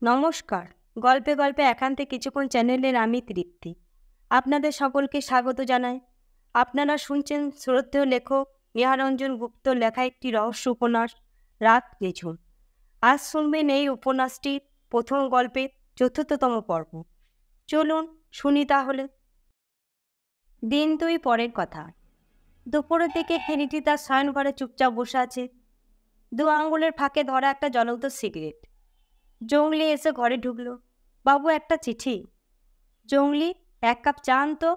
নমস্কার। গল্পে গল্পে একান্তে কিছুক্ষণ চ্যানেলের আমি তৃপ্তি। আপনাদের সকলকে স্বাগত জানাই। আপনারা শুনছেন শ্রদ্ধেয় লেখক নিহারঞ্জন গুপ্তর লেখা একটি রহস্য উপন্যাস রাত নিঝুম। আজ শুনবেন এই উপন্যাসটির প্রথম গল্পের ৪র্থতম পর্ব। চলুন শুনি তাহলে। দিন ২ পরের কথা। দুপুরের দিকে হেনিটি তার শয়নঘরে চুপচাপ বসে আছে। ২ আঙুলের ফাঁকে ধরা একটা জ্বলন্ত সিগারেট। জংলি এসে ঘরে ঢুকলো। বাবু, একটা চিঠি। জংলি, ১ কাপ চা আনতো।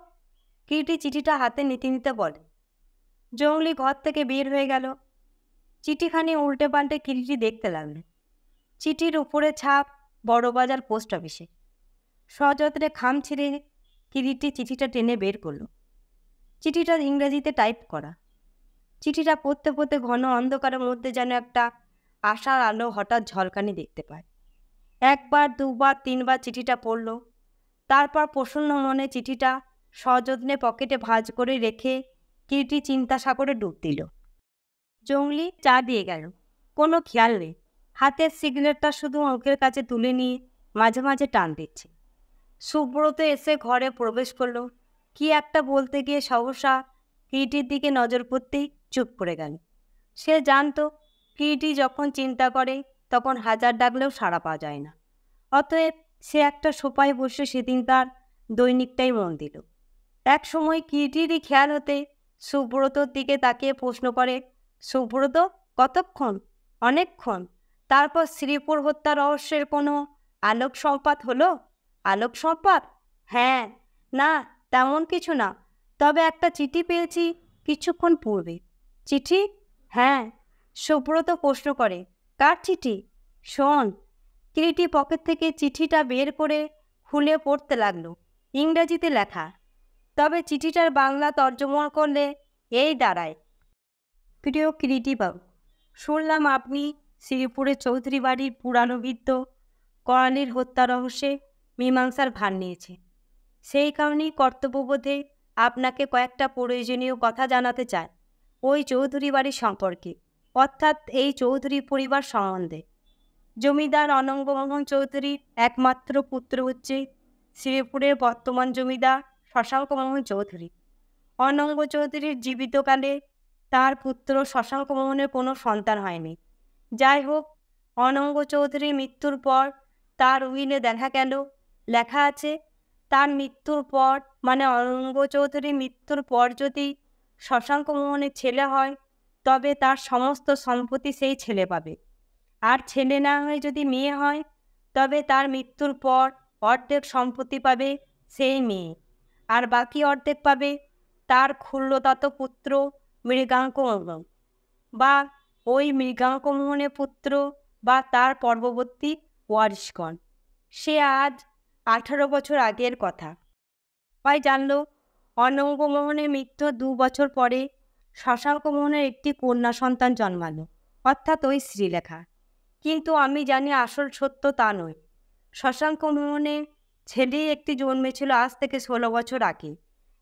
কিরিটি চিঠিটা হাতে নিতে নিতে বলে। জংলি ঘর থেকে বের হয়ে গেল। চিঠিখানি উল্টে পাল্টে কিরিটি দেখতে লাগলো। চিঠির উপরে ছাপ বড়বাজার পোস্ট অফিসে। সযত্নে খাম ছিঁড়ে কিরিটি চিঠিটা টেনে বের করলো। চিঠিটা ইংরেজিতে টাইপ করা। চিঠিটা পড়তে পড়তে ঘন অন্ধকারের মধ্যে যেন একটা আশার আলো হঠাৎ ঝলকানি দেখতে পায়। ১ বার ২ বার ৩ বার চিঠিটা পড়ল। তারপর প্রসন্ন মনে চিঠিটা সযত্নে পকেটে ভাঁজ করে রেখে কিরিটি চিন্তা সাগরে ডুব দিল। জংলি চা দিয়ে গেল। কোনো খেয়াল নেই। হাতের সিগারেটটা শুধু মুখের কাছে তুলে নিয়ে মাঝে মাঝে টান দিচ্ছে। সুব্রত এসে ঘরে প্রবেশ করল। কি একটা বলতে গিয়ে সহসা কিরিটির দিকে নজর পড়তেই চুপ করে গেল। সে জানতো কিরিটি যখন চিন্তা করে তখন হাজার ডাকলেও সাড়া পাওয়া যায় না। অতএব সে একটা সোফায় বসে সেদিন তার দৈনিকটাই মন দিল। এক সময় কিরিটিরই খেয়াল হতে সুব্রতর দিকে তাকিয়ে প্রশ্ন করে, সুব্রত, কতক্ষণ? অনেকক্ষণ। তারপর শ্রীপুর হত্যা রহস্যের কোনো আলোক সংপাত হলো? আলোক সংপাত? হ্যাঁ, না, তেমন কিছু না। তবে একটা চিঠি পেয়েছি কিছুক্ষণ পূর্বে। চিঠি? হ্যাঁ। সুব্রত প্রশ্ন করে, কার চিঠি? শোন। কিরিটি পকেট থেকে চিঠিটা বের করে খুলে পড়তে লাগলো। ইংরেজিতে লেখা। তবে চিঠিটার বাংলা তর্জমা করলে এই দাঁড়ায়, প্রিয় কিরিটি বাবু, শুনলাম আপনি শ্রীপুরের চৌধুরী বাড়ির পুরানো বৃদ্ধ করালির হত্যা রহস্যে মীমাংসার ভার নিয়েছে। সেই কারণেই কর্তব্যবোধে আপনাকে কয়েকটা প্রয়োজনীয় কথা জানাতে চাই ওই চৌধুরী বাড়ির সম্পর্কে, অর্থাৎ এই চৌধুরী পরিবার সম্বন্ধে। জমিদার অনঙ্গমোহন চৌধুরীর একমাত্র পুত্র হচ্ছে শ্রীপুরের বর্তমান জমিদার শশাঙ্কমোহন চৌধুরী। অনঙ্গ চৌধুরীর জীবিতকালে তার পুত্র শশাঙ্কমোহনের কোনো সন্তান হয়নি। যাই হোক, অনঙ্গ চৌধুরীর মৃত্যুর পর তার উইলে দেখা গেল লেখা আছে, তার মৃত্যুর পর মানে অনঙ্গ চৌধুরীর মৃত্যুর পর যদি শশাঙ্কমোহনের ছেলে হয় তবে তার সমস্ত সম্পত্তি সেই ছেলে পাবে। আর ছেলে না হয়ে যদি মেয়ে হয় তবে তার মৃত্যুর পর অর্ধেক সম্পত্তি পাবে সেই মেয়ে, আর বাকি অর্ধেক পাবে তার ক্ষুল্লতাত পুত্র মৃগাঙ্কমোহন, বা ওই মৃগাঙ্কমোহনের পুত্র বা তার পরবর্তী ওয়ারিশগণ। সে আজ 18 বছর আগের কথা। সবাই জানল অনঙ্গমোহনের মৃত্যুর 2 বছর পরে শশাঙ্কমোহনের একটি কন্যা সন্তান জন্মালো, অর্থাৎ ওই শ্রীলেখা। কিন্তু আমি জানি আসল সত্য তা নয়। শশাঙ্কমোহনের ছেলে একটি জন্মেছিল আজ থেকে 16 বছর আগে,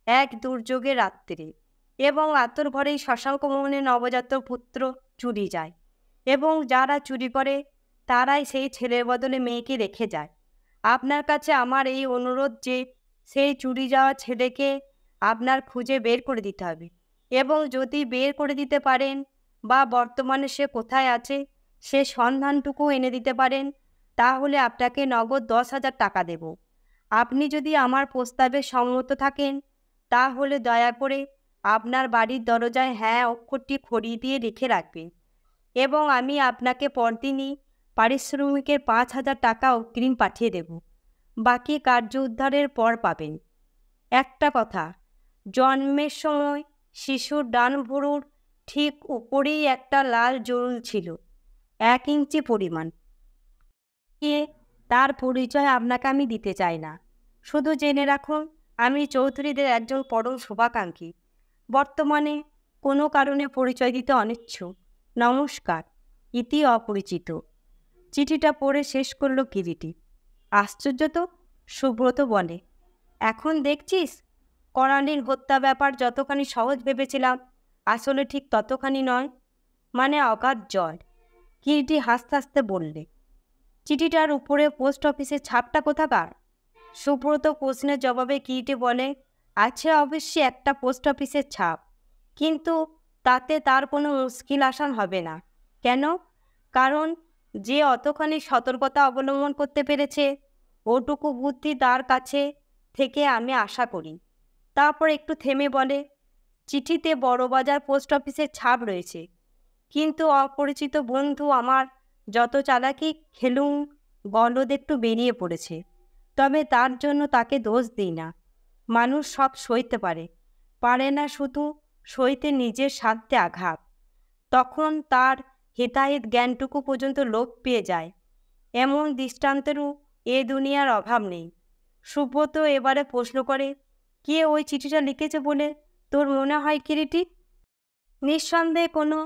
এক দুর্যোগের রাত্রে, এবং আতর ঘরেই শশাঙ্কমোহনের নবজাত পুত্র চুরি যায়, এবং যারা চুরি করে তারাই সেই ছেলের বদলে মেয়েকে রেখে যায়। আপনার কাছে আমার এই অনুরোধ যে সেই চুরি যাওয়া ছেলেকে আপনার খুঁজে বের করে দিতে হবে, এবং যদি বের করে দিতে পারেন বা বর্তমানে সে কোথায় আছে সে সন্ধানটুকু এনে দিতে পারেন তাহলে আপনাকে নগদ 10,000 টাকা দেব। আপনি যদি আমার প্রস্তাবে সম্মত থাকেন তাহলে দয়া করে আপনার বাড়ির দরজায় হ্যাঁ অক্ষরটি খড়ি দিয়ে লিখে রাখবেন, এবং আমি আপনাকে পরদিনই পারিশ্রমিকের 5,000 টাকা অগ্রিম পাঠিয়ে দেব। বাকি কার্য উদ্ধারের পর পাবেন। একটা কথা, জন্মের সময় শিশুর ডান ভুরুর ঠিক উপরেই একটা লাল জরুল ছিল, 1 ইঞ্চি পরিমাণ। তার পরিচয় আপনাকে আমি দিতে চাই না। শুধু জেনে রাখুন আমি চৌধুরীদের একজন পরম শুভাকাঙ্ক্ষী, বর্তমানে কোনো কারণে পরিচয় দিতে অনিচ্ছুক। নমস্কার, ইতি অপরিচিত। চিঠিটা পড়ে শেষ করল কিরিটি। আশ্চর্য তো, সুব্রত বলে। এখন দেখছিস করালির হত্যা ব্যাপার যতখানি সহজ ভেবেছিলাম আসলে ঠিক ততখানি নয়, মানে অগাধ জয়। কিরিটি হাসতে হাসতে বললে। চিঠিটার উপরে পোস্ট অফিসের ছাপটা কোথাকার? সুব্রত প্রশ্নের জবাবে কিরিটি বলে, আছে অবশ্যই একটা পোস্ট অফিসের ছাপ, কিন্তু তাতে তার কোনো মুশকিল আসান হবে না। কেন? কারণ যে অতখানি সতর্কতা অবলম্বন করতে পেরেছে, ওটুকু বুদ্ধি তার কাছে থেকে আমি আশা করি। তারপর একটু থেমে বলে, চিঠিতে বড়বাজার পোস্ট অফিসের ছাপ রয়েছে, কিন্তু অপরিচিত বন্ধু আমার যত চালাকি খেলুম গলদ একটু বেরিয়ে পড়েছে। তবে তার জন্য তাকে দোষ দিই না। মানুষ সব সইতে পারে, পারে না শুধু সইতে নিজের স্বার্থে আঘাত। তখন তার হিতাহিত জ্ঞানটুকু পর্যন্ত লোপ পেয়ে যায়। এমন দৃষ্টান্তেরও এ দুনিয়ার অভাব নেই। সুব্রত এবারে প্রশ্ন করে, কে ওই চিঠিটা লিখেছে বলে তোর মনে হয় কিরিটি? নিঃসন্দেহে কোনো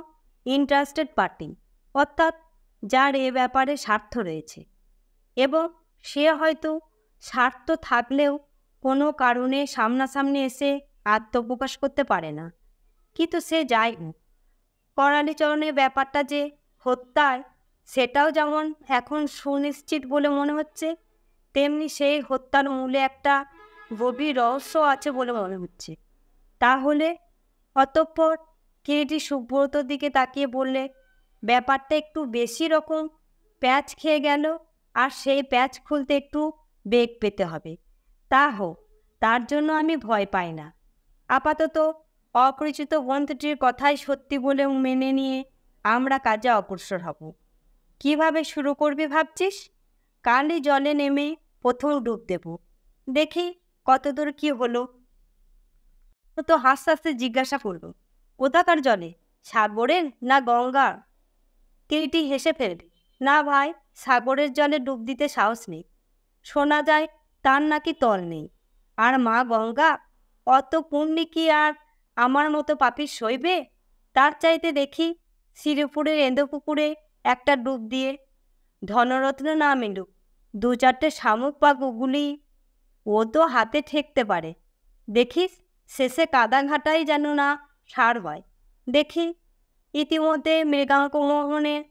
ইন্টারেস্টেড পার্টি, অর্থাৎ যার এ ব্যাপারে স্বার্থ রয়েছে, এবং সে হয়তো স্বার্থ থাকলেও কোনো কারণে সামনাসামনি এসে আত্মপ্রকাশ করতে পারে না। কিন্তু সে যাই হোক, করালিচরণের ব্যাপারটা যে হত্যার, সেটাও যেমন এখন সুনিশ্চিত বলে মনে হচ্ছে, তেমনি সেই হত্যার মূলে একটা গভীর রহস্য আছে বলে মনে হচ্ছে। তাহলে? অতঃপর কিরিটি সুব্রতর দিকে তাকিয়ে বললে, ব্যাপারটা একটু বেশি রকম প্যাঁচ খেয়ে গেল, আর সেই প্যাঁচ খুলতে একটু বেগ পেতে হবে। তা হোক, তার জন্য আমি ভয় পাই না। আপাতত অপরিচিত বন্ধুটির কথাই সত্যি বলে মেনে নিয়ে আমরা কাজে অগ্রসর হব। কিভাবে শুরু করবি ভাবছিস? কালই জলে নেমে প্রথম ডুব দেব, দেখি কতদূর কি হলো। তো হাসতে হাসতে জিজ্ঞাসা করল, কোথাকার জলে? সাগরের না গঙ্গার? কিরিটি হেসে ফেলবে, না ভাই, সাগরের জলে ডুব দিতে সাহস নেই। শোনা যায় তার নাকি তল নেই। আর মা গঙ্গা, অত পুণ্যি কি আর আমার মতো পাপীর সইবে? তার চাইতে দেখি শ্রীপুরের এঁদোপুকুরে একটা ডুব দিয়ে ধনরত্ন না মিলুক, 2-4টে শামুক বা গুগলি ও তো হাতে ঠেকতে পারে। দেখিস শেষে কাদাঘাটাই যেন না সার হয়। দেখি। ইতিমধ্যে মৃগাঙ্কমোহনের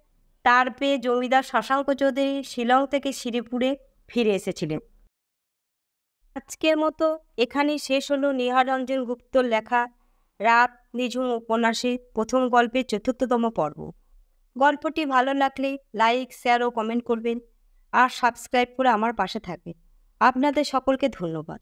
তার পেয়ে জমিদার শশাঙ্ক চৌধুরী শিলং থেকে শ্রীপুরে ফিরে এসেছিলেন। আজকের মতো এখানেই শেষ হলো নীহারঞ্জন গুপ্তর লেখা রাত নিঝুম উপন্যাসের প্রথম গল্পের 4র্থতম পর্ব। গল্পটি ভালো লাগলে লাইক, শেয়ার ও কমেন্ট করবেন, আর সাবস্ক্রাইব করে আমার পাশে থাকবেন। আপনাদের সকলকে ধন্যবাদ।